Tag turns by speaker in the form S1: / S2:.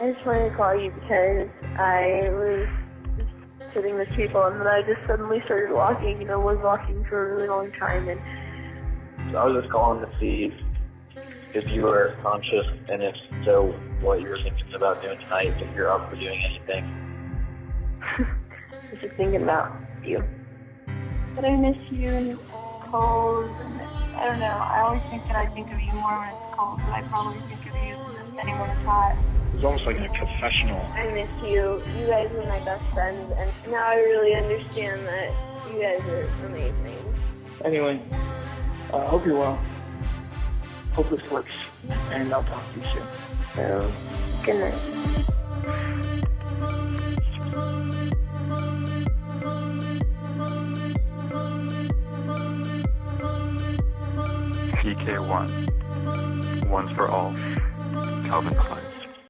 S1: I just wanted to call you because I was just sitting with people and then I just suddenly started walking, was walking for a really long time. And
S2: I was just calling to see if you were conscious, and if so, what you were thinking about doing tonight, if you're up for doing anything.
S1: I was just thinking about you.
S3: But I miss you and it's cold, and I don't know, I always think that I think of you more when it's cold, but I probably think of you anyway when it's hot.
S4: It was almost like a confessional.
S1: I miss you. You guys were my best friends, and now I really understand that you guys are amazing.
S4: Anyway, I hope you're well. Hope this works, and I'll talk to you soon.
S1: So, good night.
S5: CK1, one for all, Calvin Klein.